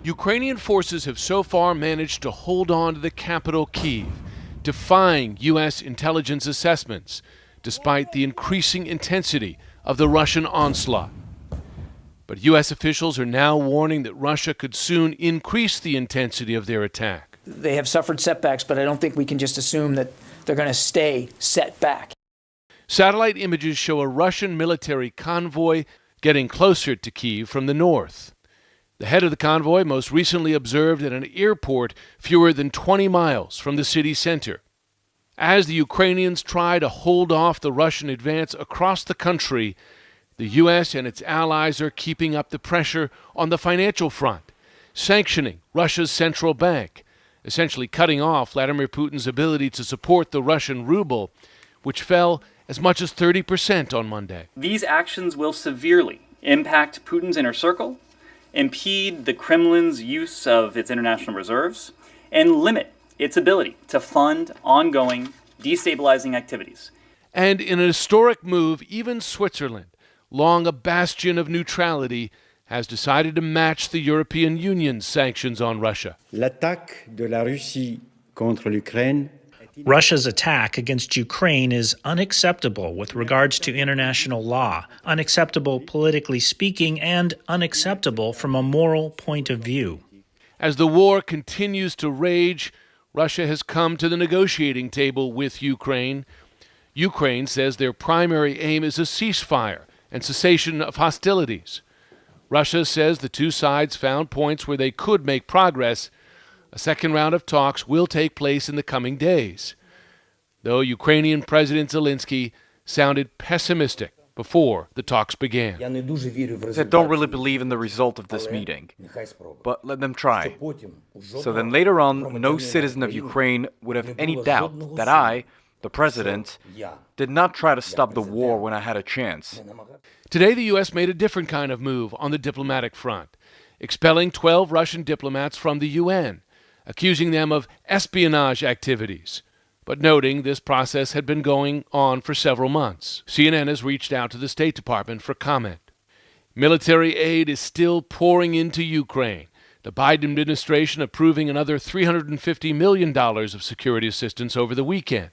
Ukrainian forces have so far managed to hold on to the capital, Kyiv, defying U.S. intelligence assessments, despite the increasing intensity of the Russian onslaught. But U.S. officials are now warning that Russia could soon increase the intensity of their attack. They have suffered setbacks, but I don't think we can just assume that they're going to stay set back. Satellite images show a Russian military convoy getting closer to Kyiv from the north. The head of the convoy most recently observed at an airport fewer than 20 miles from the city center. As the Ukrainians try to hold off the Russian advance across the country, the U.S. and its allies are keeping up the pressure on the financial front, sanctioning Russia's central bank, essentially cutting off Vladimir Putin's ability to support the Russian ruble, which fell as much as 30% on Monday. These actions will severely impact Putin's inner circle, impede the Kremlin's use of its international reserves, and limit its ability to fund ongoing destabilizing activities. And in an historic move, even Switzerland, long a bastion of neutrality, has decided to match the European Union's sanctions on Russia. L'attaque de la Russie contre l'Ukraine. Russia's attack against Ukraine is unacceptable with regards to international law, unacceptable politically speaking, and unacceptable from a moral point of view. As the war continues to rage, Russia has come to the negotiating table with Ukraine. Ukraine says their primary aim is a ceasefire and cessation of hostilities. Russia says the two sides found points where they could make progress. A second round of talks will take place in the coming days, though Ukrainian President Zelensky sounded pessimistic before the talks began. I don't really believe in the result of this meeting, but let them try. So then later on, no citizen of Ukraine would have any doubt that I, the president, did not try to stop the war when I had a chance. Today, the U.S. made a different kind of move on the diplomatic front, expelling 12 Russian diplomats from the UN, accusing them of espionage activities, but noting this process had been going on for several months. CNN has reached out to the State Department for comment. Military aid is still pouring into Ukraine, the Biden administration approving another $350 million of security assistance over the weekend.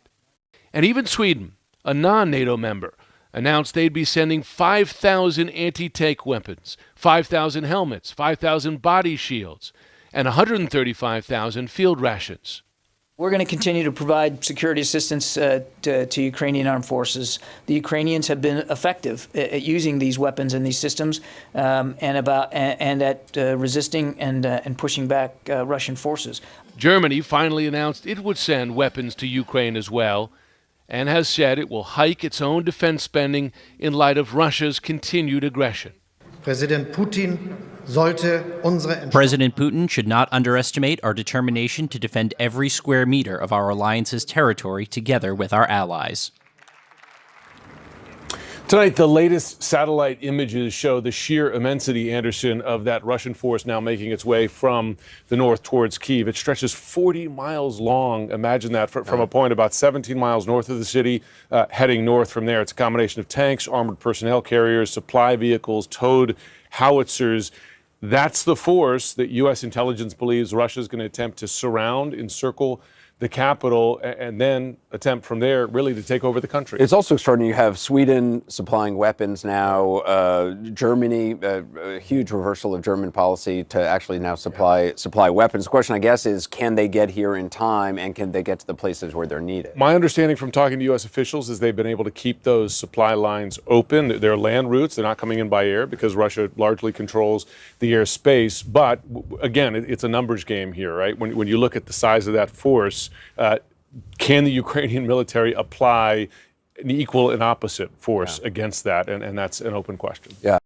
And even Sweden, a non-NATO member, announced they'd be sending 5,000 anti-tank weapons, 5,000 helmets, 5,000 body shields, and 135,000 field rations. We're going to continue to provide security assistance to Ukrainian armed forces. The Ukrainians have been effective at using these weapons and these systems, and at resisting and pushing back Russian forces. Germany finally announced it would send weapons to Ukraine as well, and has said it will hike its own defense spending in light of Russia's continued aggression. President Putin should not underestimate our determination to defend every square meter of our alliance's territory together with our allies. Tonight, the latest satellite images show the sheer immensity, Anderson, of that Russian force now making its way from the north towards Kyiv. It stretches 40 miles long. Imagine that from a point about 17 miles north of the city, heading north from there. It's a combination of tanks, armored personnel carriers, supply vehicles, towed howitzers. That's the force that U.S. intelligence believes Russia is going to attempt to surround, encircle the capital, and then attempt from there really to take over the country. It's also extraordinary. You have Sweden supplying weapons now, Germany, a huge reversal of German policy to actually now supply weapons. The question, I guess, is can they get here in time, and can they get to the places where they're needed? My understanding from talking to U.S. officials is they've been able to keep those supply lines open. They're land routes. They're not coming in by air because Russia largely controls the airspace. But again, it's a numbers game here, right? When you look at the size of that force, can the Ukrainian military apply an equal and opposite force against that? And that's an open question. Yeah.